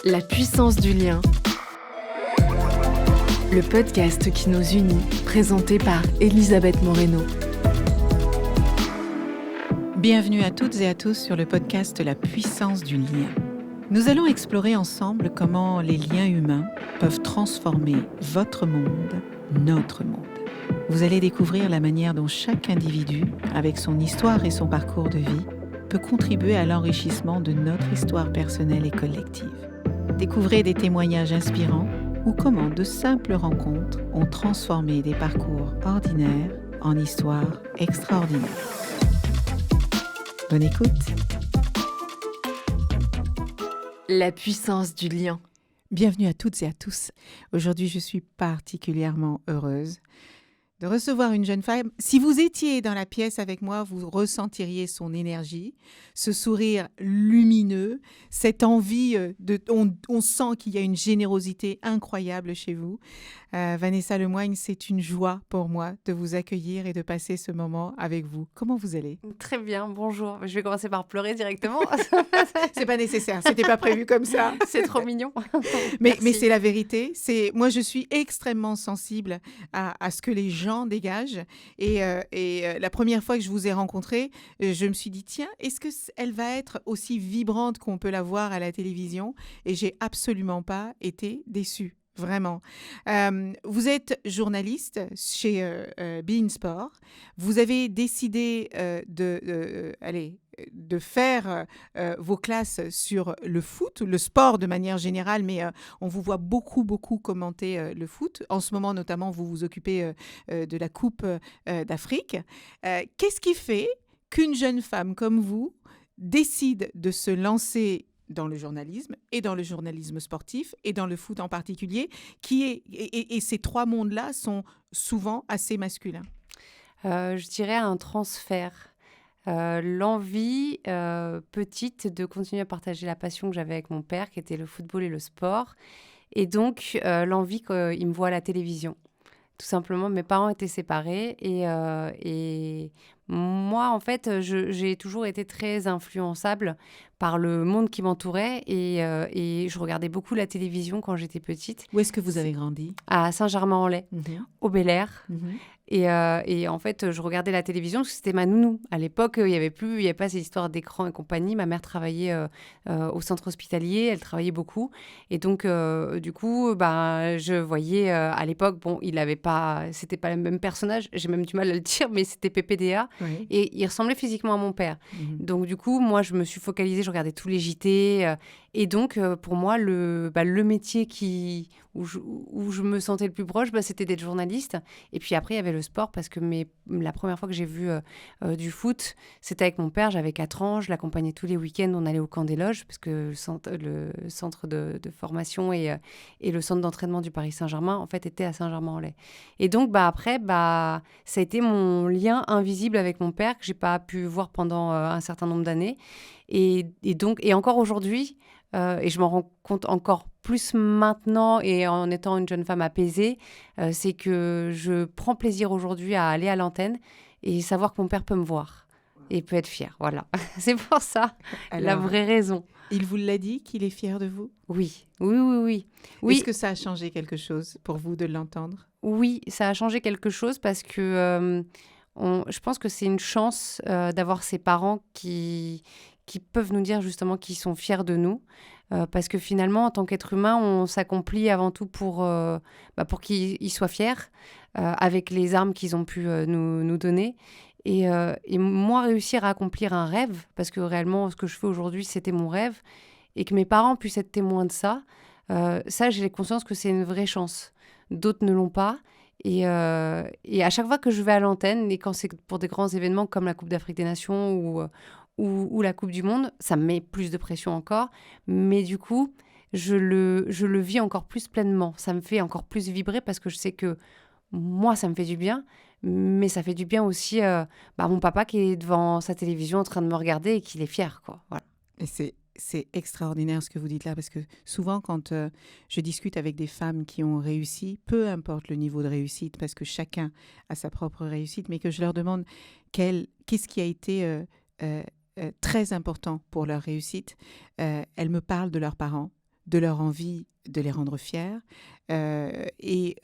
La puissance du lien. Le podcast qui nous unit, présenté par Elisabeth Moreno. Bienvenue à toutes et à tous sur le podcast La puissance du lien. Nous allons explorer ensemble comment les liens humains peuvent transformer votre monde, notre monde. Vous allez découvrir la manière dont chaque individu, avec son histoire et son parcours de vie, peut contribuer à l'enrichissement de notre histoire personnelle et collective. Découvrez des témoignages inspirants ou comment de simples rencontres ont transformé des parcours ordinaires en histoires extraordinaires. Bonne écoute. La puissance du lien. Bienvenue à toutes et à tous. Aujourd'hui, je suis particulièrement heureuse de recevoir une jeune femme. Si vous étiez dans la pièce avec moi, vous ressentiriez son énergie, ce sourire lumineux, cette envie on sent qu'il y a une générosité incroyable chez vous. Vanessa Lemoigne, c'est une joie pour moi de vous accueillir et de passer ce moment avec vous. Comment vous allez ? Très bien, bonjour. Je vais commencer par pleurer directement. C'est pas nécessaire, c'était pas prévu comme ça. C'est trop mignon. Mais c'est la vérité. Moi, je suis extrêmement sensible à ce que les gens dégagent. Et la première fois que je vous ai rencontré, je me suis dit, tiens, est-ce qu'elle va être aussi vibrante qu'on peut la voir à la télévision ? Et j'ai absolument pas été déçue. Vraiment. Vous êtes journaliste chez beIN Sport. Vous avez décidé de faire vos classes sur le foot, le sport de manière générale, mais on vous voit beaucoup commenter le foot. En ce moment, notamment, vous vous occupez de la Coupe d'Afrique. Qu'est-ce qui fait qu'une jeune femme comme vous décide de se lancer dans le journalisme et dans le journalisme sportif et dans le foot en particulier, et ces trois mondes-là sont souvent assez masculins? Je dirais un transfert. L'envie petite de continuer à partager la passion que j'avais avec mon père, qui était le football et le sport. Et donc, l'envie qu'il me voit à la télévision. Tout simplement, mes parents étaient séparés et moi, en fait, j'ai toujours été très influençable par le monde qui m'entourait et je regardais beaucoup la télévision quand j'étais petite. Où est-ce que vous avez grandi ? À Saint-Germain-en-Laye, au Bel-Air. Et en fait, je regardais la télévision parce que c'était ma nounou. À l'époque, il y avait pas ces histoires d'écran et compagnie. Ma mère travaillait au centre hospitalier, elle travaillait beaucoup. Et donc, du coup, je voyais à l'époque, c'était pas le même personnage, j'ai même du mal à le dire, mais c'était PPDA. Oui. Et il ressemblait physiquement à mon père. Donc, du coup, moi, je me suis focalisée, je regardais tous les JT. Et donc, pour moi, le métier où je me sentais le plus proche, c'était d'être journaliste. Et puis après, il y avait le sport parce que la première fois que j'ai vu du foot, c'était avec mon père. J'avais 4 ans, je l'accompagnais tous les week-ends. On allait au camp des loges parce que le centre de formation et le centre d'entraînement du Paris Saint-Germain, en fait, était à Saint-Germain-en-Laye. Et donc, après, ça a été mon lien invisible avec mon père que j'ai pas pu voir pendant un certain nombre d'années. Et encore aujourd'hui, et je m'en rends compte encore plus maintenant et en étant une jeune femme apaisée, c'est que je prends plaisir aujourd'hui à aller à l'antenne et savoir que mon père peut me voir et peut être fier. Voilà, c'est pour ça. Alors, la vraie raison. Il vous l'a dit qu'il est fier de vous ? Oui. Est-ce que ça a changé quelque chose pour vous de l'entendre ? Oui, ça a changé quelque chose parce que je pense que c'est une chance d'avoir ces parents qui peuvent nous dire justement qu'ils sont fiers de nous. Parce que finalement, en tant qu'être humain, on s'accomplit avant tout pour qu'ils soient fiers avec les armes qu'ils ont pu nous donner. Et moi, réussir à accomplir un rêve, parce que réellement, ce que je fais aujourd'hui, c'était mon rêve, et que mes parents puissent être témoins de ça, ça, j'ai conscience que c'est une vraie chance. D'autres ne l'ont pas. Et à chaque fois que je vais à l'antenne, et quand c'est pour des grands événements comme la Coupe d'Afrique des Nations ou la Coupe du Monde, ça me met plus de pression encore. Mais du coup, je le vis encore plus pleinement. Ça me fait encore plus vibrer parce que je sais que moi, ça me fait du bien. Mais ça fait du bien aussi à mon papa qui est devant sa télévision en train de me regarder et qu'il est fier, quoi. Voilà. Et c'est extraordinaire ce que vous dites là, parce que souvent quand je discute avec des femmes qui ont réussi, peu importe le niveau de réussite, parce que chacun a sa propre réussite, mais que je leur demande qu'est-ce qui a été très important pour leur réussite, elles me parlent de leurs parents, de leur envie de les rendre fiers. Et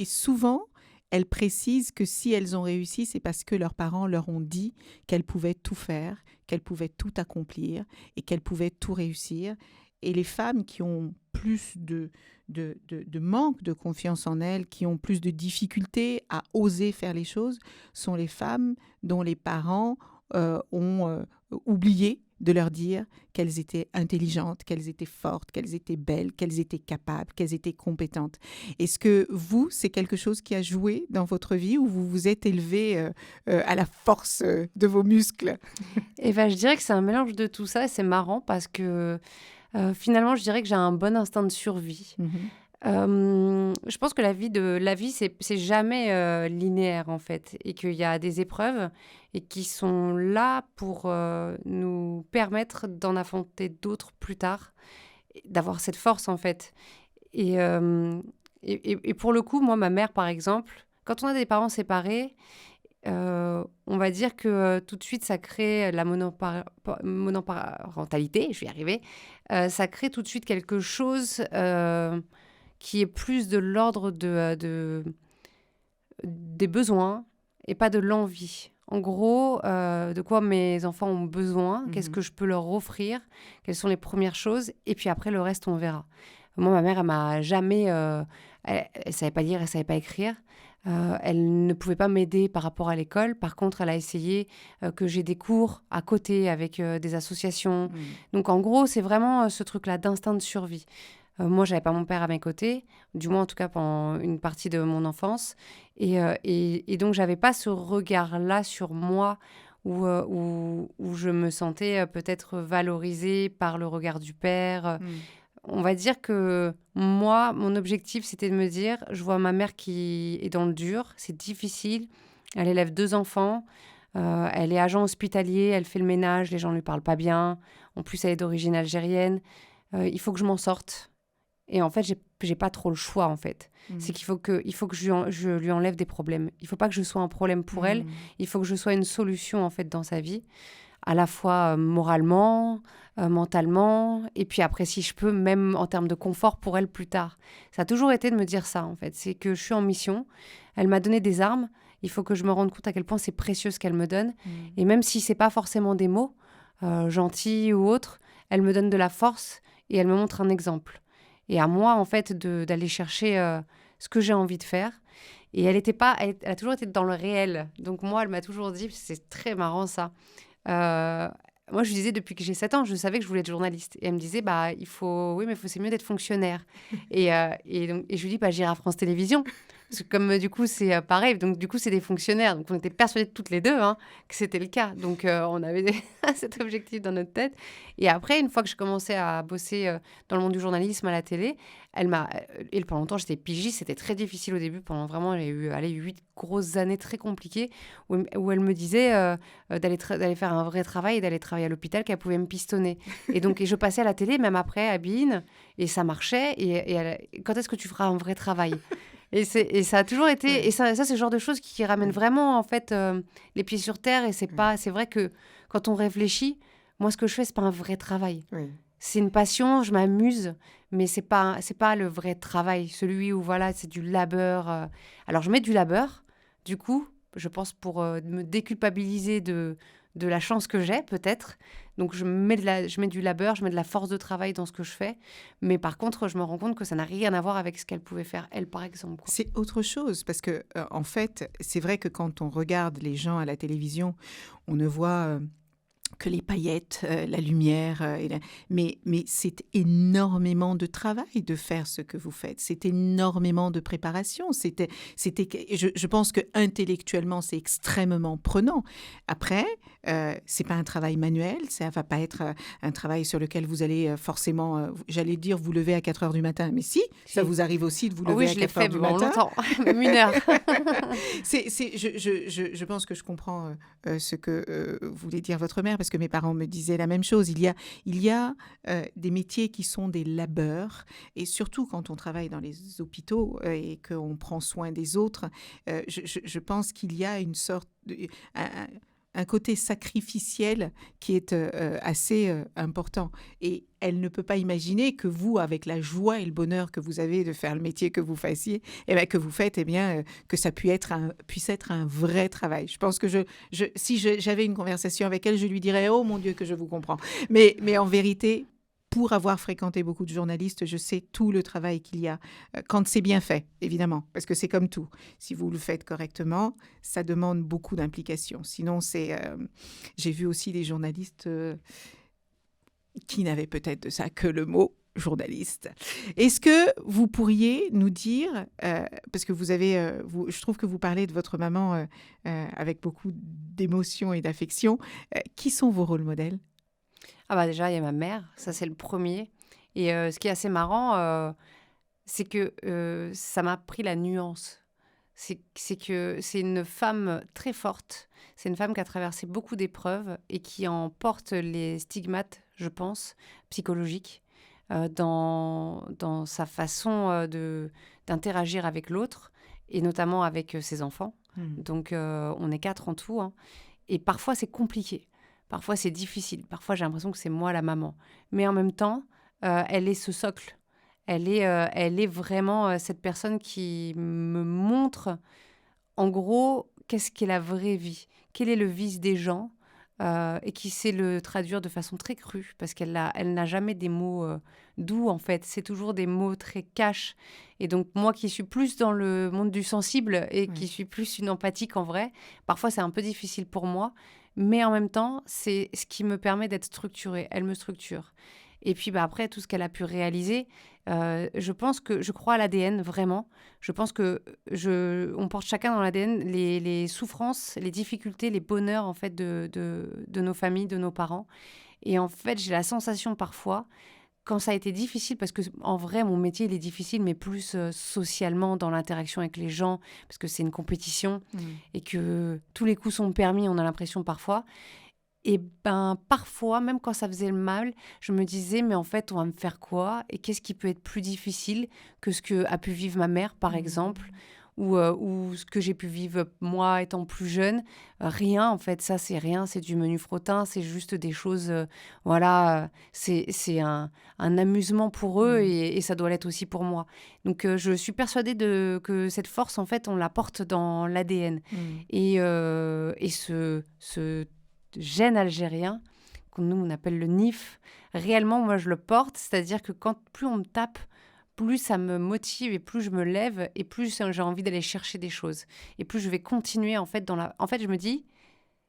souvent, elles précisent que si elles ont réussi, c'est parce que leurs parents leur ont dit qu'elles pouvaient tout faire, qu'elles pouvaient tout accomplir et qu'elles pouvaient tout réussir. Et les femmes qui ont plus de manque de confiance en elles, qui ont plus de difficultés à oser faire les choses, sont les femmes dont les parents ont oublié de leur dire qu'elles étaient intelligentes, qu'elles étaient fortes, qu'elles étaient belles, qu'elles étaient capables, qu'elles étaient compétentes. Est-ce que vous, c'est quelque chose qui a joué dans votre vie ou vous vous êtes élevée à la force de vos muscles? Et ben, je dirais que c'est un mélange de tout ça et c'est marrant parce que finalement, je dirais que j'ai un bon instinct de survie. Je pense que la vie, c'est jamais linéaire en fait, et qu'il y a des épreuves et qui sont là pour nous permettre d'en affronter d'autres plus tard, d'avoir cette force en fait. Et pour le coup, moi, ma mère, par exemple, quand on a des parents séparés, on va dire que tout de suite, ça crée la monoparentalité, je vais y arriver, ça crée tout de suite quelque chose qui est plus de l'ordre des besoins et pas de l'envie. En gros, de quoi mes enfants ont besoin, qu'est-ce que je peux leur offrir, quelles sont les premières choses, et puis après, le reste, on verra. Moi, ma mère, elle m'a jamais... elle savait pas lire, elle savait pas écrire. Elle ne pouvait pas m'aider par rapport à l'école. Par contre, elle a essayé que j'ai des cours à côté avec des associations. Donc, en gros, c'est vraiment ce truc-là d'instinct de survie. Moi, j'avais pas mon père à mes côtés, du moins en tout cas pendant une partie de mon enfance. Et donc, j'avais pas ce regard-là sur moi où je me sentais peut-être valorisée par le regard du père. On va dire que moi, mon objectif, c'était de me dire, je vois ma mère qui est dans le dur, c'est difficile, elle élève 2 enfants, elle est agent hospitalier, elle fait le ménage, les gens ne lui parlent pas bien, en plus elle est d'origine algérienne, il faut que je m'en sorte. Et en fait, j'ai pas trop le choix, en fait. C'est qu'il faut que je lui enlève des problèmes. Il faut pas que je sois un problème pour elle, il faut que je sois une solution, en fait, dans sa vie, à la fois moralement, mentalement, et puis après, si je peux, même en termes de confort pour elle plus tard. Ça a toujours été de me dire ça, en fait. C'est que je suis en mission, elle m'a donné des armes, il faut que je me rende compte à quel point c'est précieux ce qu'elle me donne. Et même si c'est pas forcément des mots, gentils ou autres, elle me donne de la force et elle me montre un exemple. Et à moi, en fait, d'aller chercher ce que j'ai envie de faire. Et elle a toujours été dans le réel. Donc moi, elle m'a toujours dit, c'est très marrant ça, moi, je lui disais, depuis que j'ai 7 ans, je savais que je voulais être journaliste. Et elle me disait, c'est mieux d'être fonctionnaire. Et je lui dis, j'irai à France Télévisions. Parce que comme du coup, c'est pareil, donc du coup, c'est des fonctionnaires. Donc on était persuadés toutes les deux que c'était le cas. Donc on avait cet objectif dans notre tête. Et après, une fois que je commençais à bosser dans le monde du journalisme à la télé, et pendant longtemps, j'étais pigiste, c'était très difficile au début. Pendant vraiment, j'ai eu 8 grosses années très compliquées où elle me disait d'aller faire un vrai travail et d'aller travailler à l'hôpital, qu'elle pouvait me pistonner. Et donc, je passais à la télé, même après, à Bein, et ça marchait. Quand est-ce que tu feras un vrai travail ? Et ça a toujours été... Et ça, c'est le genre de choses qui ramènent vraiment, en fait, les pieds sur terre. Et c'est vrai que quand on réfléchit, moi, ce que je fais, c'est pas un vrai travail. Oui. C'est une passion, je m'amuse, mais c'est pas le vrai travail. Celui où, voilà, c'est du labeur. Alors, je mets du labeur, du coup, je pense pour me déculpabiliser de la chance que j'ai, peut-être. Donc, je mets du labeur, je mets de la force de travail dans ce que je fais. Mais par contre, je me rends compte que ça n'a rien à voir avec ce qu'elle pouvait faire, elle, par exemple. Quoi. C'est autre chose, parce que, en fait, c'est vrai que quand on regarde les gens à la télévision, on ne voit... que les paillettes, la lumière, mais c'est énormément de travail de faire ce que vous faites. C'est énormément de préparation. Je pense que intellectuellement, c'est extrêmement prenant. Après, c'est pas un travail manuel. Ça va pas être un travail sur lequel vous allez forcément, j'allais dire, vous lever à 4 heures du matin. Mais si, ça vous arrive aussi de vous lever à 4 heures du matin. Oui, je l'ai fait longtemps, même 1 heure. Je pense que je comprends ce que voulait dire votre mère, parce que mes parents me disaient la même chose. Il y a des métiers qui sont des labeurs, et surtout quand on travaille dans les hôpitaux et qu'on prend soin des autres, je pense qu'il y a une sorte un côté sacrificiel qui est assez important. Et elle ne peut pas imaginer que vous, avec la joie et le bonheur que vous avez de faire le métier que vous fassiez, que vous faites, que ça puisse être un vrai travail. Je pense que si j'avais une conversation avec elle, je lui dirais « Oh mon Dieu, que je vous comprends ». Mais en vérité, pour avoir fréquenté beaucoup de journalistes, je sais tout le travail qu'il y a quand c'est bien fait, évidemment, parce que c'est comme tout. Si vous le faites correctement, ça demande beaucoup d'implication. Sinon, j'ai vu aussi des journalistes qui n'avaient peut-être de ça que le mot journaliste. Est-ce que vous pourriez nous dire, parce que je trouve que vous parlez de votre maman avec beaucoup d'émotion et d'affection, qui sont vos rôles modèles ? Ah bah déjà, il y a ma mère, ça c'est le premier. Et ce qui est assez marrant, c'est que ça m'a appris la nuance. C'est que c'est une femme très forte, c'est une femme qui a traversé beaucoup d'épreuves et qui en porte les stigmates, je pense, psychologiques, dans sa façon d'interagir avec l'autre, et notamment avec ses enfants. Donc on est 4 en tout, hein. Et parfois c'est compliqué. Parfois, c'est difficile. Parfois, j'ai l'impression que c'est moi la maman. Mais en même temps, elle est ce socle. Elle est vraiment cette personne qui me montre, en gros, qu'est-ce qu'est la vraie vie. Quel est le vice des gens et qui sait le traduire de façon très crue. Parce qu'elle n'a jamais des mots doux, en fait. C'est toujours des mots très cash. Et donc, moi qui suis plus dans le monde du sensible et qui suis plus une empathique en vrai, parfois, c'est un peu difficile pour moi. Mais en même temps, c'est ce qui me permet d'être structurée. Elle me structure. Et puis après, tout ce qu'elle a pu réaliser, je crois à l'ADN, vraiment. Je pense on porte chacun dans l'ADN les souffrances, les difficultés, les bonheurs en fait, de nos familles, de nos parents. Et en fait, j'ai la sensation parfois, quand ça a été difficile, parce que en vrai, mon métier, il est difficile, mais plus socialement, dans l'interaction avec les gens, parce que c'est une compétition et que tous les coups sont permis, on a l'impression parfois. Et parfois, même quand ça faisait le mal, je me disais, mais en fait, on va me faire quoi ? Et qu'est-ce qui peut être plus difficile que ce qu'a pu vivre ma mère, par exemple, ou ce que j'ai pu vivre moi étant plus jeune. Rien, en fait, ça, c'est rien, c'est du menu frottin, c'est juste des choses, c'est un amusement pour eux et ça doit l'être aussi pour moi. Donc, je suis persuadée que cette force, en fait, on la porte dans l'ADN. Et ce gène algérien, que nous, on appelle le NIF, réellement, moi, je le porte, c'est-à-dire que plus on me tape, plus ça me motive et plus je me lève et plus j'ai envie d'aller chercher des choses. Et plus je vais continuer, en fait, En fait, je me dis,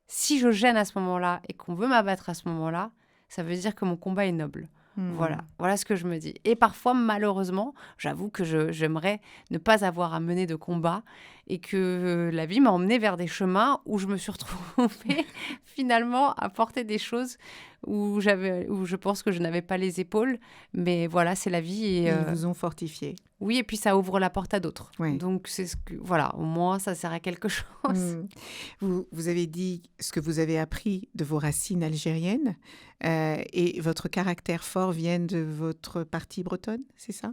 si je gêne à ce moment-là et qu'on veut m'abattre à ce moment-là, ça veut dire que mon combat est noble. Voilà ce que je me dis. Et parfois, malheureusement, j'avoue que j'aimerais ne pas avoir à mener de combat et que la vie m'a emmenée vers des chemins où je me suis retrouvée finalement à porter des choses où je pense que je n'avais pas les épaules. Mais voilà, c'est la vie. Et, ils vous ont fortifié. Oui, et puis ça ouvre la porte à d'autres. Oui. Donc, au moins, ça sert à quelque chose. Vous avez dit ce que vous avez appris de vos racines algériennes et votre caractère fort vient de votre partie bretonne, c'est ça ?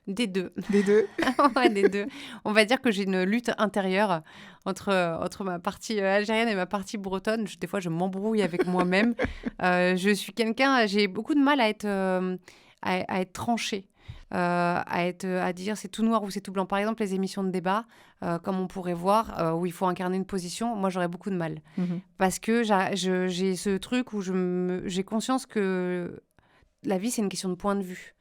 Des deux. Des deux. Ouais, des deux. On va dire que j'ai une lutte intérieure entre ma partie algérienne et ma partie bretonne. Des fois, je m'embrouille avec moi-même. J'ai beaucoup de mal à être tranchée. À dire c'est tout noir ou c'est tout blanc. Par exemple, les émissions de débat, comme on pourrait voir, où il faut incarner une position, moi j'aurais beaucoup de mal. Parce que j'ai ce truc où j'ai conscience que la vie, c'est une question de point de vue.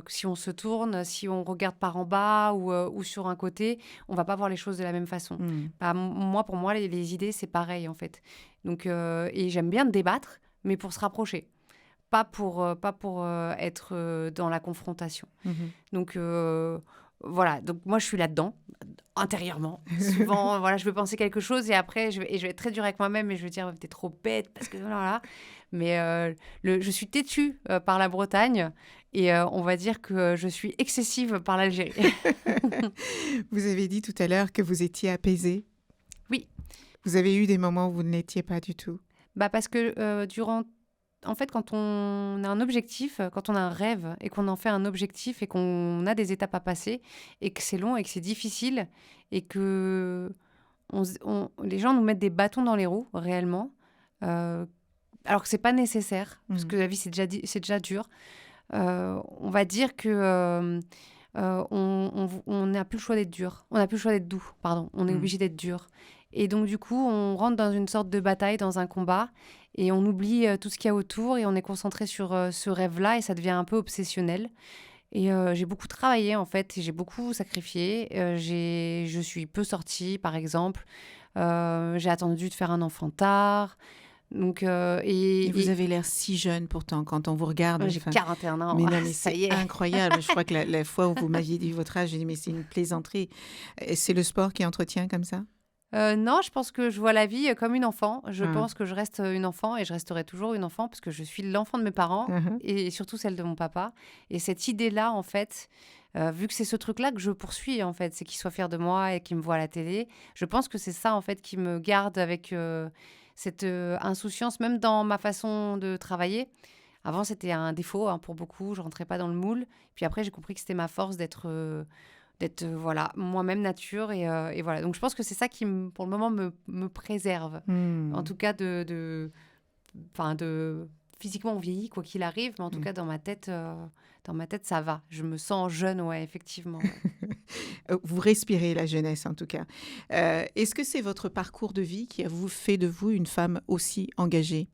Si on se tourne, si on regarde par en bas ou sur un côté, on va pas voir les choses de la même façon. Pour moi, les idées, c'est pareil en fait. Donc, et j'aime bien débattre, mais pour se rapprocher. Pas pour être dans la confrontation. Donc, voilà. Donc, moi, je suis là-dedans, intérieurement. Souvent, je veux penser quelque chose et après, je vais être très dure avec moi-même et je vais dire, t'es trop bête, parce que voilà. Mais je suis têtue par la Bretagne et on va dire que je suis excessive par l'Algérie. Vous avez dit tout à l'heure que vous étiez apaisée. Oui. Vous avez eu des moments où vous ne l'étiez pas du tout. Parce que en fait, quand on a un objectif, quand on a un rêve et qu'on en fait un objectif et qu'on a des étapes à passer et que c'est long et que c'est difficile et que les gens nous mettent des bâtons dans les roues, réellement, alors que c'est pas nécessaire, parce que la vie, c'est déjà dur. On va dire que on n'a plus le choix d'être dur. On n'a plus le choix d'être doux, pardon. On est obligé d'être dur. Et donc, du coup, on rentre dans une sorte de bataille, dans un combat, et on oublie tout ce qu'il y a autour, et on est concentré sur ce rêve-là, et ça devient un peu obsessionnel. Et j'ai beaucoup travaillé, en fait, et j'ai beaucoup sacrifié. Je suis peu sortie, par exemple. J'ai attendu de faire un enfant tard. Donc, et vous avez l'air si jeune pourtant quand on vous regarde. J'ai 41 ans. Mais non, mais ça c'est y est. incroyable. Je crois que la fois où vous m'aviez dit votre âge, j'ai dit mais c'est une plaisanterie. Et c'est le sport qui entretient comme ça? Non, je pense que je vois la vie comme une enfant. Je pense que je reste une enfant et je resterai toujours une enfant parce que je suis l'enfant de mes parents et surtout celle de mon papa. Et cette idée-là, en fait, vu que c'est ce truc-là que je poursuis, en fait, c'est qu'il soit fier de moi et qu'il me voit à la télé, je pense que c'est ça, en fait, qui me garde avec cette insouciance, même dans ma façon de travailler. Avant, c'était un défaut pour beaucoup. Je rentrais pas dans le moule. Puis après, j'ai compris que c'était ma force d'être voilà, moi-même nature. Et voilà. Donc, je pense que c'est ça qui, pour le moment, me préserve. En tout cas, physiquement, on vieillit, quoi qu'il arrive. Mais en tout cas, dans ma tête, ça va. Je me sens jeune, ouais, effectivement. Ouais. Vous respirez la jeunesse, en tout cas. Est-ce que c'est votre parcours de vie qui a fait de vous une femme aussi engagée?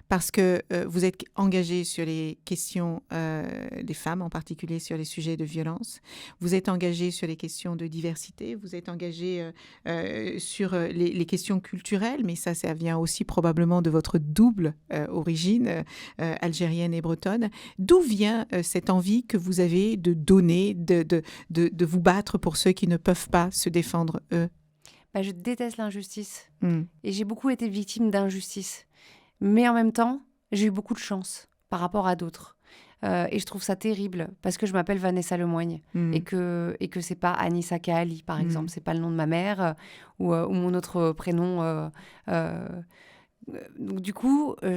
Parce que vous êtes engagée sur les questions des femmes, en particulier sur les sujets de violence. Vous êtes engagée sur les questions de diversité. Vous êtes engagée sur les questions culturelles, mais ça vient aussi probablement de votre double origine algérienne et bretonne. D'où vient cette envie que vous avez de donner, de vous battre pour ceux qui ne peuvent pas se défendre, eux? Je déteste l'injustice. Et j'ai beaucoup été victime d'injustice. Mais en même temps, j'ai eu beaucoup de chance par rapport à d'autres. Et je trouve ça terrible parce que je m'appelle Vanessa Lemoigne et que c'est pas Anissa Kaali, par exemple. C'est pas le nom de ma mère ou mon autre prénom. Donc, du coup, ma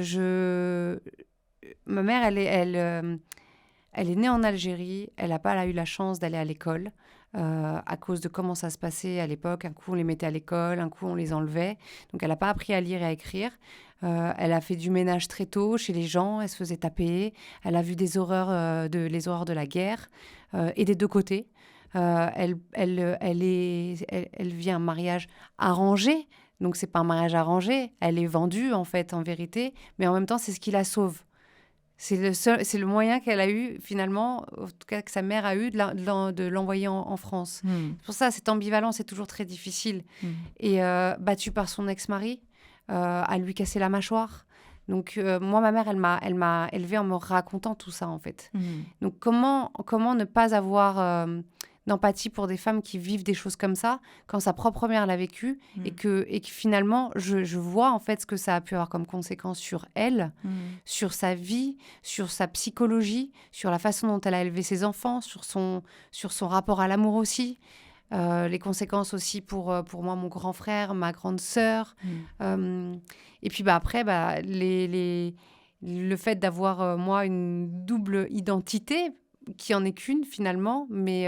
mère, elle est née en Algérie. Elle n'a pas eu la chance d'aller à l'école à cause de comment ça se passait à l'époque. Un coup, on les mettait à l'école, un coup, on les enlevait. Donc, elle n'a pas appris à lire et à écrire. Elle a fait du ménage très tôt chez les gens. Elle se faisait taper. Elle a vu les horreurs de la guerre et des deux côtés. Elle vit un mariage arrangé. Donc, c'est pas un mariage arrangé. Elle est vendue, en fait, en vérité. Mais en même temps, c'est ce qui la sauve. C'est le moyen qu'elle a eu, finalement, en tout cas que sa mère a eu, de l'envoyer en France. C'est pour ça, cette ambivalence est toujours très difficile. Et battue par son ex-mari, à lui casser la mâchoire. Donc, moi, ma mère, elle m'a élevée en me racontant tout ça, en fait. Donc, comment ne pas avoir d'empathie pour des femmes qui vivent des choses comme ça, quand sa propre mère l'a vécu, et que finalement, je vois, en fait, ce que ça a pu avoir comme conséquence sur elle, sur sa vie, sur sa psychologie, sur la façon dont elle a élevé ses enfants, sur son rapport à l'amour aussi. Les conséquences aussi pour moi, mon grand frère, ma grande sœur. Et puis après, le fait d'avoir, moi, une double identité, qui en est qu'une finalement, mais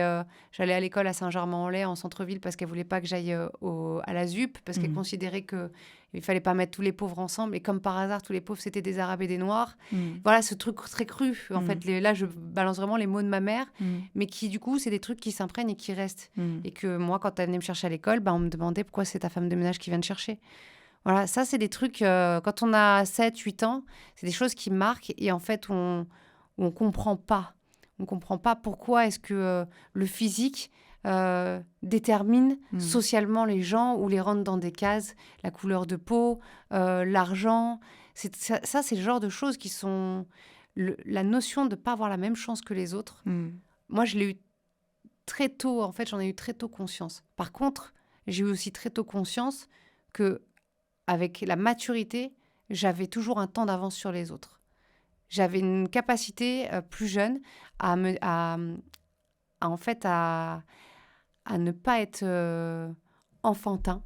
j'allais à l'école à Saint-Germain-en-Laye, en centre-ville, parce qu'elle ne voulait pas que j'aille à la ZUP, parce qu'elle considérait qu'il ne fallait pas mettre tous les pauvres ensemble. Et comme par hasard, tous les pauvres, c'était des Arabes et des Noirs. Voilà, ce truc très cru. En fait, là, je balance vraiment les mots de ma mère, mais qui, du coup, c'est des trucs qui s'imprègnent et qui restent. Et que moi, quand elle venait me chercher à l'école, on me demandait pourquoi c'est ta femme de ménage qui vient te chercher. Voilà, ça, c'est des trucs, quand on a 7, 8 ans, c'est des choses qui marquent. Et en fait, on ne comprend pas. On ne comprend pas pourquoi est-ce que le physique détermine socialement les gens ou les rentre dans des cases, la couleur de peau, l'argent. Ça, c'est le genre de choses qui sont... la notion de ne pas avoir la même chance que les autres. Moi, je l'ai eu très tôt. En fait, j'en ai eu très tôt conscience. Par contre, j'ai eu aussi très tôt conscience qu'avec la maturité, j'avais toujours un temps d'avance sur les autres. J'avais une capacité plus jeune à ne pas être enfantin.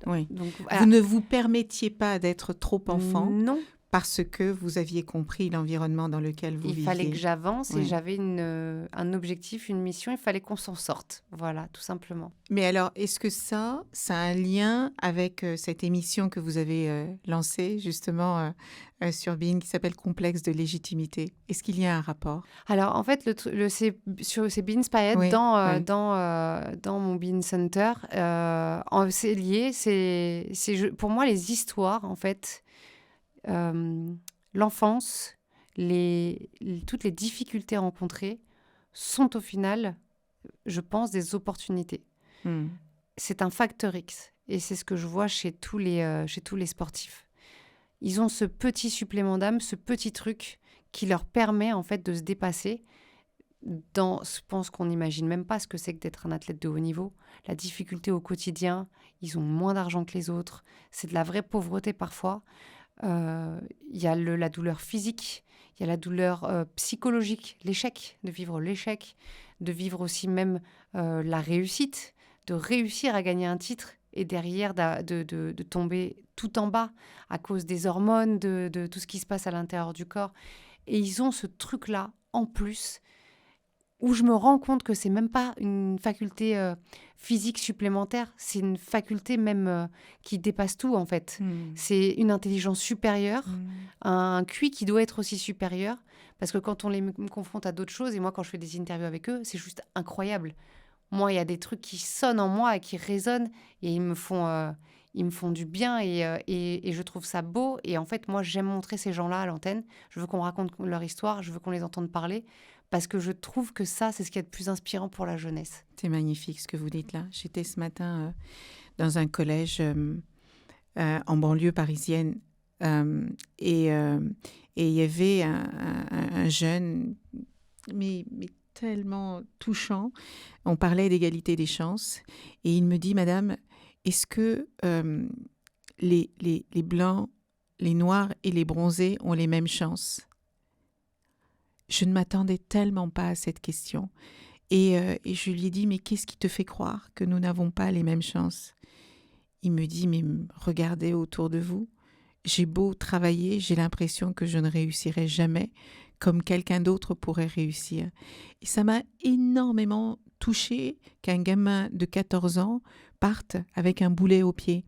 Oui. Donc, vous ne vous permettiez pas d'être trop enfant. Non. parce que vous aviez compris l'environnement dans lequel vous viviez. Il fallait que j'avance et Ouais. j'avais un objectif, une mission, il fallait qu'on s'en sorte. Voilà, tout simplement. Mais alors, est-ce que ça a un lien avec cette émission que vous avez lancée justement sur Bein qui s'appelle Complexe de légitimité? Est-ce qu'il y a un rapport? Alors, en fait, c'est Bean Inspired Oui, oui. dans mon Bean Center. C'est lié. Pour moi, les histoires, en fait, l'enfance, toutes les difficultés rencontrées sont au final, je pense, des opportunités. C'est un facteur X. Et c'est ce que je vois chez tous les sportifs. Ils ont ce petit supplément d'âme, ce petit truc qui leur permet en fait de se dépasser je pense qu'on n'imagine même pas ce que c'est que d'être un athlète de haut niveau. La difficulté au quotidien, ils ont moins d'argent que les autres. C'est de la vraie pauvreté parfois. Il y a la douleur physique, il y a la douleur psychologique, de vivre l'échec, de vivre aussi même la réussite, de réussir à gagner un titre et derrière de tomber tout en bas à cause des hormones, de tout ce qui se passe à l'intérieur du corps. Et ils ont ce truc-là en plus où je me rends compte que c'est même pas une faculté physique supplémentaire, c'est une faculté même qui dépasse tout en fait. C'est une intelligence supérieure, un QI qui doit être aussi supérieur, parce que quand on me confronte à d'autres choses, et moi quand je fais des interviews avec eux, c'est juste incroyable. Moi, il y a des trucs qui sonnent en moi et qui résonnent, et ils me font du bien, et je trouve ça beau. Et en fait, moi, j'aime montrer ces gens-là à l'antenne. Je veux qu'on raconte leur histoire, je veux qu'on les entende parler, parce que je trouve que ça, c'est ce qu'il y a de plus inspirant pour la jeunesse. C'est magnifique ce que vous dites là. J'étais ce matin dans un collège en banlieue parisienne et il y avait un jeune, mais tellement touchant. On parlait d'égalité des chances et il me dit, Madame, est-ce que les Blancs, les Noirs et les Bronzés ont les mêmes chances? Je ne m'attendais tellement pas à cette question. Et je lui ai dit, mais qu'est-ce qui te fait croire que nous n'avons pas les mêmes chances? Il me dit, mais regardez autour de vous. J'ai beau travailler, j'ai l'impression que je ne réussirai jamais comme quelqu'un d'autre pourrait réussir. Et ça m'a énormément touchée qu'un gamin de 14 ans parte avec un boulet au pied.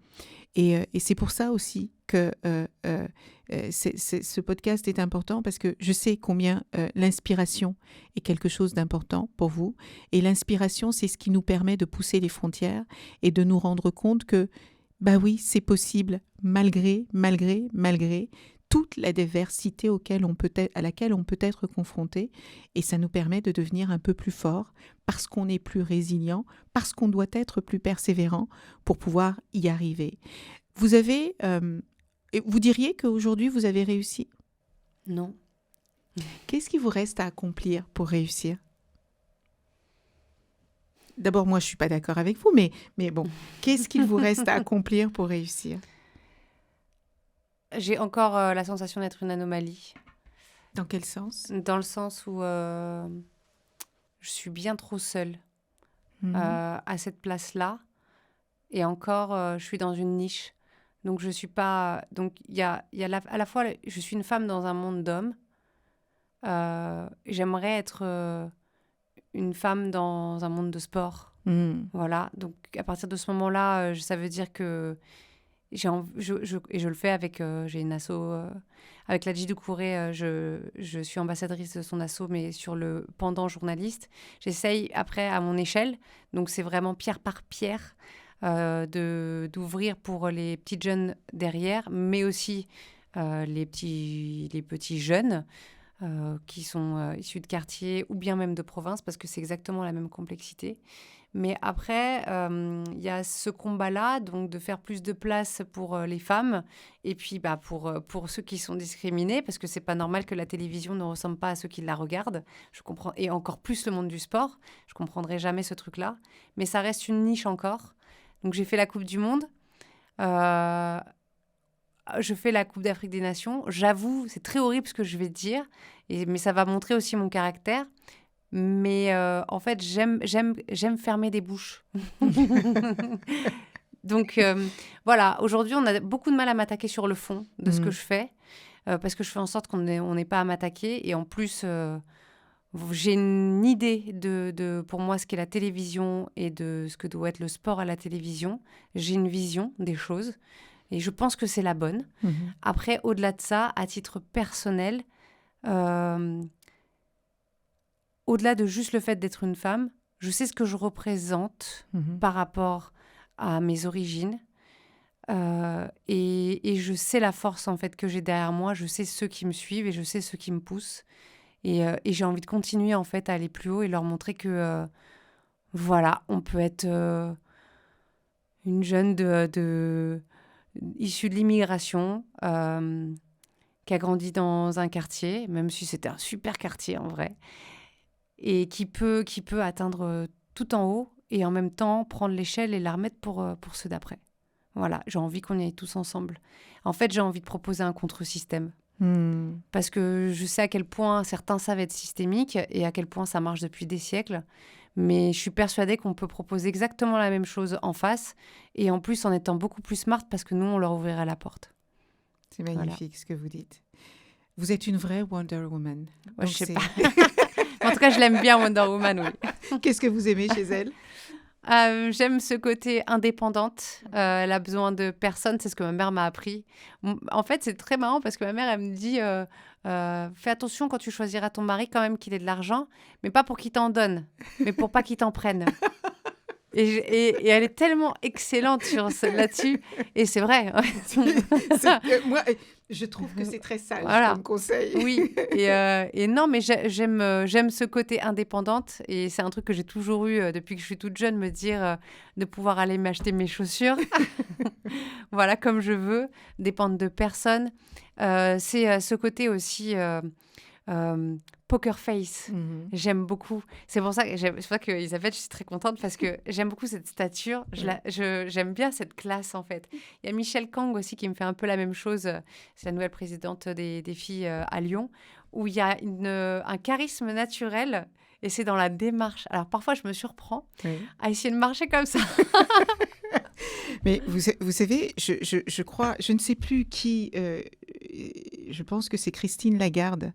Et c'est pour ça aussi que ce podcast est important, parce que je sais combien l'inspiration est quelque chose d'important pour vous. Et l'inspiration, c'est ce qui nous permet de pousser les frontières et de nous rendre compte que, bah oui, c'est possible, malgré toute la diversité à laquelle on peut être confronté. Et ça nous permet de devenir un peu plus fort, parce qu'on est plus résilient, parce qu'on doit être plus persévérant pour pouvoir y arriver. Vous diriez qu'aujourd'hui, vous avez réussi? Non. Qu'est-ce qui vous reste à accomplir pour réussir? D'abord, moi, je ne suis pas d'accord avec vous, mais bon, qu'est-ce qu'il vous reste à accomplir pour réussir? J'ai encore la sensation d'être une anomalie. Dans quel sens? Dans le sens où je suis bien trop seule à cette place-là. Et encore, je suis dans une niche. Donc, je suis pas... Donc, à la fois, je suis une femme dans un monde d'hommes. J'aimerais être une femme dans un monde de sport. Voilà. Donc, à partir de ce moment-là, ça veut dire que... et je le fais avec... j'ai une asso... avec la Djidou Kouré, je suis ambassadrice de son asso, mais sur le pendant journaliste. J'essaye, après, à mon échelle. Donc, c'est vraiment pierre par pierre... d'ouvrir pour les petites jeunes derrière, mais aussi les petits jeunes qui sont issus de quartiers ou bien même de province, parce que c'est exactement la même complexité. Mais après, il y a ce combat-là, donc de faire plus de place pour les femmes, et puis pour ceux qui sont discriminés, parce que c'est pas normal que la télévision ne ressemble pas à ceux qui la regardent. Je comprends, et encore plus le monde du sport. Je comprendrai jamais ce truc-là, mais ça reste une niche encore. Donc, j'ai fait la Coupe du Monde. Je fais la Coupe d'Afrique des Nations. J'avoue, c'est très horrible ce que je vais te dire, mais ça va montrer aussi mon caractère. Mais en fait, j'aime fermer des bouches. Donc, voilà. Aujourd'hui, on a beaucoup de mal à m'attaquer sur le fond de ce que je fais. parce que je fais en sorte qu'on n'ait pas à m'attaquer. Et en plus, j'ai une idée pour moi, ce qu'est la télévision et de ce que doit être le sport à la télévision. J'ai une vision des choses et je pense que c'est la bonne. Après, au-delà de ça, à titre personnel, au-delà de juste le fait d'être une femme, je sais ce que je représente par rapport à mes origines. Et je sais la force en fait que j'ai derrière moi, je sais ceux qui me suivent et je sais ceux qui me poussent et j'ai envie de continuer en fait à aller plus haut et leur montrer que voilà, on peut être une jeune issue de l'immigration qui a grandi dans un quartier, même si c'était un super quartier en vrai, et qui peut atteindre tout en haut et en même temps prendre l'échelle et la remettre pour ceux d'après. Voilà, j'ai envie qu'on y aille tous ensemble. En fait, j'ai envie de proposer un contre-système. Parce que je sais à quel point certains savent être systémiques et à quel point ça marche depuis des siècles. Mais je suis persuadée qu'on peut proposer exactement la même chose en face et en plus en étant beaucoup plus smart parce que nous, on leur ouvrirait la porte. C'est magnifique ce que vous dites. Vous êtes une vraie Wonder Woman. Ouais, je sais pas. En tout cas, je l'aime bien, Wonder Woman, oui. Qu'est-ce que vous aimez chez elle ? J'aime ce côté indépendante. Elle a besoin de personne, c'est ce que ma mère m'a appris. En fait, c'est très marrant parce que ma mère, elle me dit fais attention quand tu choisiras ton mari, quand même qu'il ait de l'argent, mais pas pour qu'il t'en donne, mais pour pas qu'il t'en prenne. Et elle est tellement excellente là-dessus. Et c'est vrai. Moi, je trouve que c'est très sage comme conseil. Oui. Et non, mais j'aime ce côté indépendante. Et c'est un truc que j'ai toujours eu depuis que je suis toute jeune, me dire de pouvoir aller m'acheter mes chaussures. Voilà, comme je veux, dépendre de personne. C'est ce côté aussi... poker face, j'aime beaucoup. C'est pour ça que Elisabeth, je suis très contente parce que j'aime beaucoup cette stature. J'aime bien cette classe en fait. Il y a Michelle Kang aussi qui me fait un peu la même chose. C'est la nouvelle présidente des filles à Lyon, où il y a un charisme naturel et c'est dans la démarche. Alors parfois, je me surprends à essayer de marcher comme ça. Mais vous savez, je crois, je ne sais plus qui, je pense que c'est Christine Lagarde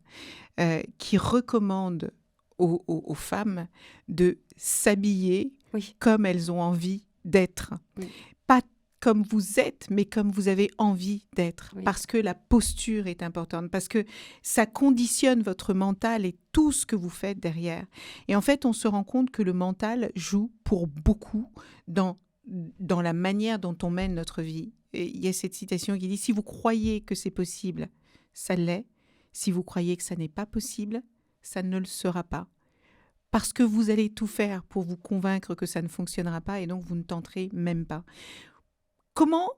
qui recommande aux femmes de s'habiller comme elles ont envie d'être. Oui. Pas comme vous êtes, mais comme vous avez envie d'être. Oui. Parce que la posture est importante, parce que ça conditionne votre mental et tout ce que vous faites derrière. Et en fait, on se rend compte que le mental joue pour beaucoup dans la manière dont on mène notre vie. Et il y a cette citation qui dit « Si vous croyez que c'est possible, ça l'est. Si vous croyez que ça n'est pas possible, ça ne le sera pas. » Parce que vous allez tout faire pour vous convaincre que ça ne fonctionnera pas et donc vous ne tenterez même pas. Comment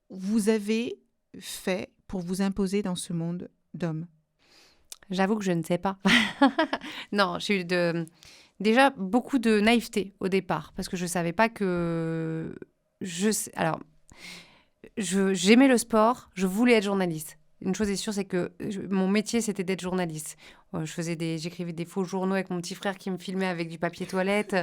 vous avez fait pour vous imposer dans ce monde d'hommes ? J'avoue que je ne sais pas. Non, j'ai eu déjà beaucoup de naïveté au départ, parce que je ne savais pas que... Alors, j'aimais le sport, je voulais être journaliste. Une chose est sûre, c'est que mon métier, c'était d'être journaliste. J'écrivais des faux journaux avec mon petit frère qui me filmait avec du papier toilette.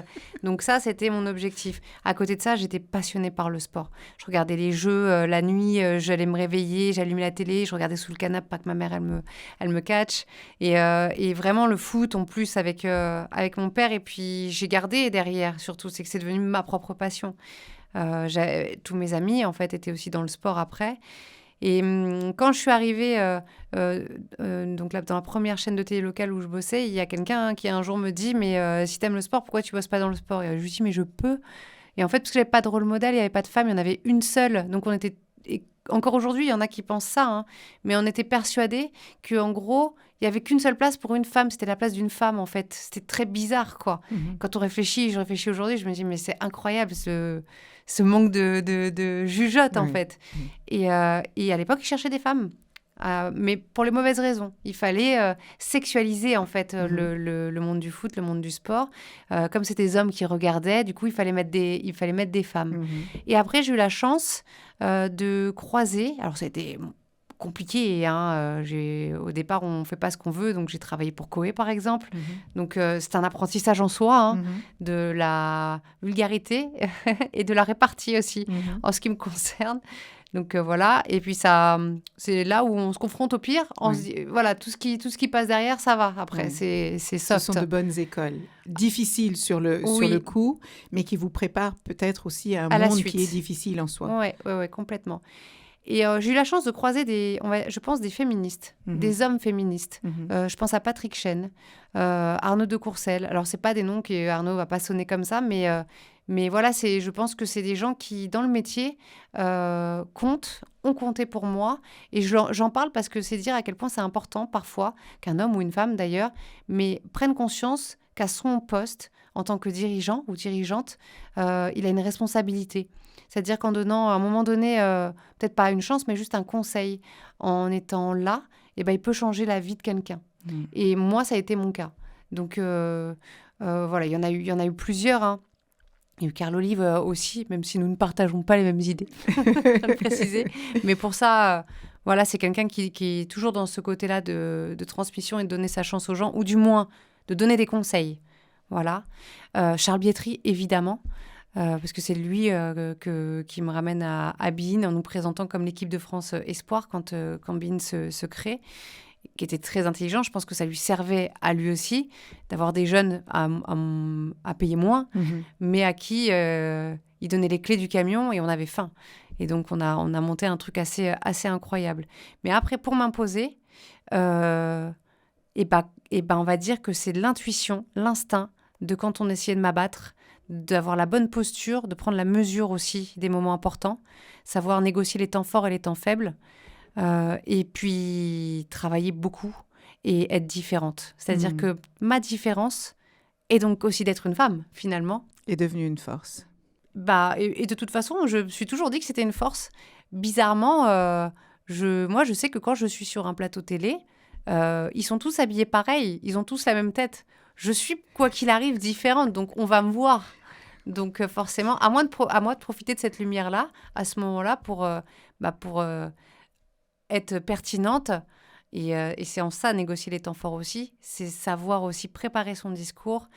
Donc ça, c'était mon objectif. À côté de ça, j'étais passionnée par le sport. Je regardais les jeux la nuit, j'allais me réveiller, j'allumais la télé, je regardais sous le canapé, pas que ma mère, elle me catch. Et vraiment, le foot, en plus, avec mon père. Et puis, j'ai gardé derrière, surtout, c'est que c'est devenu ma propre passion. Tous mes amis, en fait, étaient aussi dans le sport après. Et quand je suis arrivée donc là, dans la première chaîne de télé locale où je bossais, il y a quelqu'un qui un jour me dit « Mais si t'aimes le sport, pourquoi tu bosses pas dans le sport ?» Et je lui dis « Mais je peux !» Et en fait, parce que j'avais pas de rôle modèle, il n'y avait pas de femme, il y en avait une seule. Donc on était... Et encore aujourd'hui, il y en a qui pensent ça, hein, mais on était persuadés qu'en gros, il n'y avait qu'une seule place pour une femme. C'était la place d'une femme, en fait. C'était très bizarre, quoi. Quand je réfléchis aujourd'hui, je me dis « Mais c'est incroyable, ce manque de jugeote, en fait. » Et à l'époque, ils cherchaient des femmes. Mais pour les mauvaises raisons. Il fallait sexualiser, en fait, le monde du foot, le monde du sport. Comme c'était des hommes qui regardaient, du coup, il fallait mettre des femmes. Et après, j'ai eu la chance de croiser... Alors, c'était compliqué, hein. Au départ, on ne fait pas ce qu'on veut, donc j'ai travaillé pour Coé, par exemple. Donc, c'est un apprentissage en soi, hein, de la vulgarité et de la répartie aussi, en ce qui me concerne. Donc voilà, et puis ça, c'est là où on se confronte au pire. On se dit, voilà, tout ce qui passe derrière, ça va. Après, c'est Ce soft. sont de bonnes écoles. Difficiles sur le coup, mais qui vous préparent peut-être aussi à un monde suite. qui est difficile en soi. Oui, complètement. Et j'ai eu la chance de croiser je pense, des féministes, des hommes féministes. Je pense à Patrick Chen, Arnaud de Courcelles. Alors, c'est pas des noms que Arnaud va pas sonner comme ça, mais voilà, je pense que c'est des gens qui, dans le métier, ont compté pour moi. Et j'en parle parce que c'est dire à quel point c'est important, parfois, qu'un homme ou une femme, d'ailleurs, mais prenne conscience qu'à son poste, en tant que dirigeant ou dirigeante, il a une responsabilité. C'est-à-dire qu'en donnant, à un moment donné, peut-être pas une chance, mais juste un conseil, en étant là, il peut changer la vie de quelqu'un. Et moi, ça a été mon cas. Donc, voilà, il y en a eu plusieurs, hein. Il y a eu Carl Olive aussi, même si nous ne partageons pas les mêmes idées, je vais le préciser. Mais pour ça, voilà, c'est quelqu'un qui est toujours dans ce côté-là de transmission et de donner sa chance aux gens, ou du moins de donner des conseils. Voilà. Charles Bietri, évidemment, parce que c'est lui qui me ramène à Bein en nous présentant comme l'équipe de France Espoir quand Bein se crée, qui était très intelligent. Je pense que ça lui servait à lui aussi d'avoir des jeunes à payer moins, mais à qui il donnait les clés du camion et on avait faim. Et donc, on a monté un truc assez incroyable. Mais après, pour m'imposer, on va dire que c'est de l'intuition, l'instinct de quand on essayait de m'abattre, d'avoir la bonne posture, de prendre la mesure aussi des moments importants, savoir négocier les temps forts et les temps faibles, et puis travailler beaucoup et être différente. C'est-à-dire que ma différence est donc aussi d'être une femme, finalement. Est devenue une force. Et de toute façon, je me suis toujours dit que c'était une force. Bizarrement, moi, je sais que quand je suis sur un plateau télé, ils sont tous habillés pareil, ils ont tous la même tête. Je suis, quoi qu'il arrive, différente, donc on va me voir. Donc forcément, à moi de profiter de cette lumière-là, à ce moment-là, pour être pertinente. Et c'est en ça, négocier les temps forts aussi, c'est savoir aussi préparer son discours,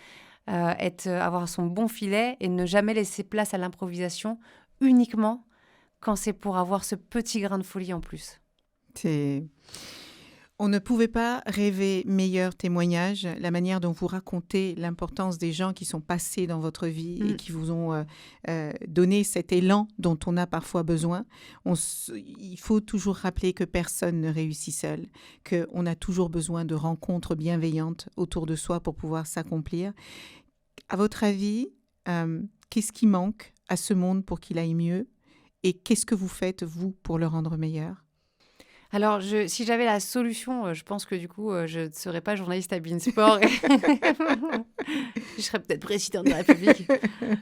avoir son bon filet et ne jamais laisser place à l'improvisation uniquement quand c'est pour avoir ce petit grain de folie en plus. On ne pouvait pas rêver meilleur témoignage, la manière dont vous racontez l'importance des gens qui sont passés dans votre vie et qui vous ont donné cet élan dont on a parfois besoin. Il faut toujours rappeler que personne ne réussit seul, qu'on a toujours besoin de rencontres bienveillantes autour de soi pour pouvoir s'accomplir. À votre avis, qu'est-ce qui manque à ce monde pour qu'il aille mieux et qu'est-ce que vous faites, vous, pour le rendre meilleur ? Alors, si j'avais la solution, je pense que du coup, je ne serais pas journaliste à Bein Sport. Je serais peut-être présidente de la République.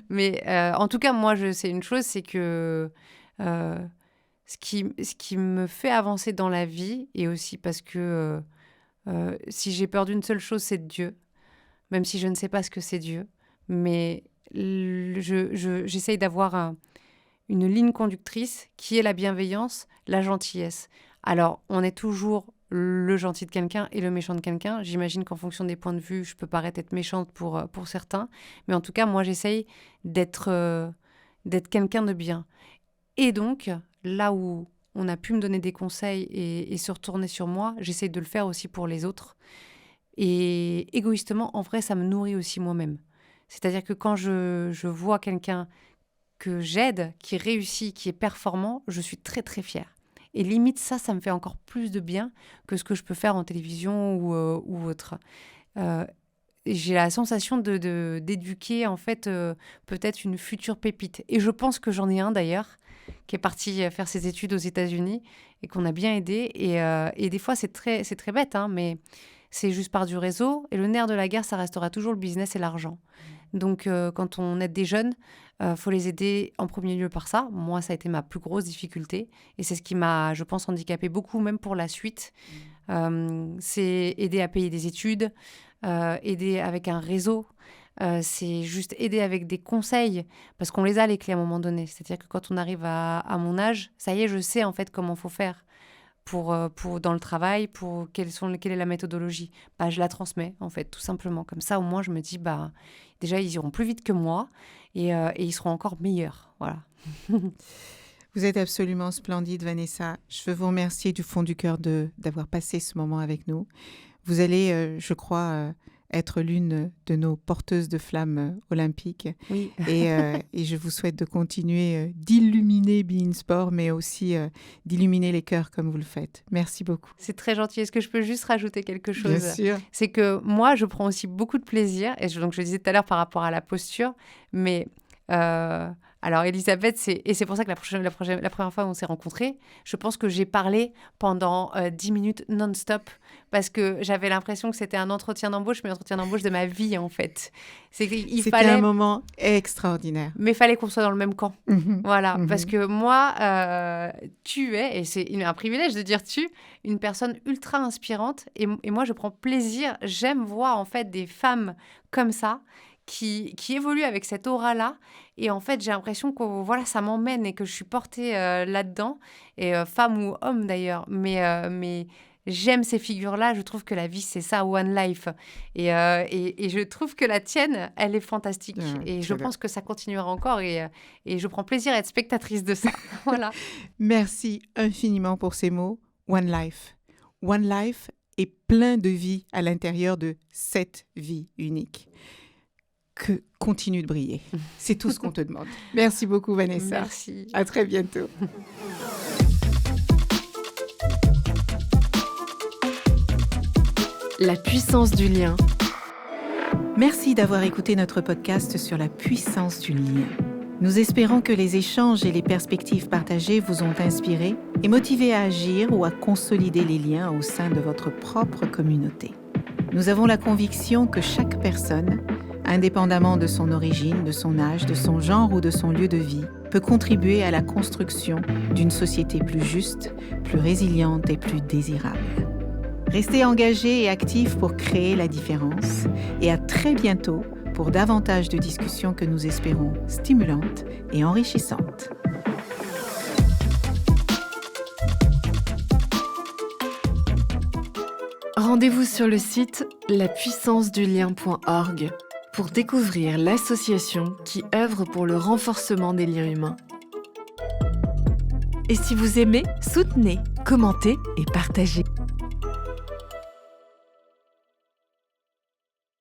Mais en tout cas, moi, je sais une chose, c'est que ce qui me fait avancer dans la vie, et aussi parce que si j'ai peur d'une seule chose, c'est de Dieu. Même si je ne sais pas ce que c'est Dieu. Mais j'essaye d'avoir une ligne conductrice qui est la bienveillance, la gentillesse. Alors, on est toujours le gentil de quelqu'un et le méchant de quelqu'un. J'imagine qu'en fonction des points de vue, je peux paraître être méchante pour certains. Mais en tout cas, moi, j'essaye d'être quelqu'un de bien. Et donc, là où on a pu me donner des conseils et se retourner sur moi, j'essaye de le faire aussi pour les autres. Et égoïstement, en vrai, ça me nourrit aussi moi-même. C'est-à-dire que quand je vois quelqu'un que j'aide, qui réussit, qui est performant, je suis très, très fière. Et limite, ça me fait encore plus de bien que ce que je peux faire en télévision ou autre. J'ai la sensation d'éduquer, en fait, peut-être une future pépite. Et je pense que j'en ai un, d'ailleurs, qui est parti faire ses études aux États-Unis et qu'on a bien aidé. Et des fois, c'est très bête, hein, mais c'est juste par du réseau. Et le nerf de la guerre, ça restera toujours le business et l'argent. Donc, quand on aide des jeunes, faut les aider en premier lieu par ça. Moi, ça a été ma plus grosse difficulté. Et c'est ce qui m'a, je pense, handicapée beaucoup, même pour la suite. C'est aider à payer des études, aider avec un réseau. C'est juste aider avec des conseils. Parce qu'on les a, les clés, à un moment donné. C'est-à-dire que quand on arrive à mon âge, ça y est, je sais en fait comment il faut faire. Pour dans le travail, quelle est la méthodologie. Je la transmets, en fait, tout simplement. Comme ça, au moins, je me dis, déjà, ils iront plus vite que moi et ils seront encore meilleurs. Voilà. Vous êtes absolument splendide, Vanessa. Je veux vous remercier du fond du cœur d'avoir passé ce moment avec nous. Vous allez, je crois, être l'une de nos porteuses de flammes olympiques. Oui. Et je vous souhaite de continuer d'illuminer Be In Sport, mais aussi d'illuminer les cœurs comme vous le faites. Merci beaucoup. C'est très gentil. Est-ce que je peux juste rajouter quelque chose? Bien sûr. C'est que moi, je prends aussi beaucoup de plaisir. Et donc, je disais tout à l'heure par rapport à la posture, mais... alors Elisabeth, c'est pour ça que la première fois où on s'est rencontrés, je pense que j'ai parlé pendant 10 minutes non-stop parce que j'avais l'impression que c'était un entretien d'embauche, mais l'entretien d'embauche de ma vie en fait. C'était un moment extraordinaire. Mais il fallait qu'on soit dans le même camp. Voilà, parce que moi, tu es, et c'est un privilège de dire tu, une personne ultra inspirante et moi je prends plaisir, j'aime voir en fait des femmes comme ça, qui évolue avec cette aura-là. Et en fait, j'ai l'impression que voilà, ça m'emmène et que je suis portée là-dedans, et femme ou homme d'ailleurs. Mais j'aime ces figures-là. Je trouve que la vie, c'est ça, one life. Et je trouve que la tienne, elle est fantastique. Et je pense que ça continuera encore. Et je prends plaisir à être spectatrice de ça. Voilà. Merci infiniment pour ces mots. One life. One life est plein de vie à l'intérieur de cette vie unique. Que continue de briller. C'est tout ce qu'on te demande. Merci beaucoup, Vanessa. Merci. À très bientôt. La puissance du lien. Merci d'avoir écouté notre podcast sur la puissance du lien. Nous espérons que les échanges et les perspectives partagées vous ont inspiré et motivé à agir ou à consolider les liens au sein de votre propre communauté. Nous avons la conviction que chaque personne, indépendamment de son origine, de son âge, de son genre ou de son lieu de vie, peut contribuer à la construction d'une société plus juste, plus résiliente et plus désirable. Restez engagés et actifs pour créer la différence et à très bientôt pour davantage de discussions que nous espérons stimulantes et enrichissantes. Rendez-vous sur le site lapuissancedulien.org pour découvrir l'association qui œuvre pour le renforcement des liens humains. Et si vous aimez, soutenez, commentez et partagez.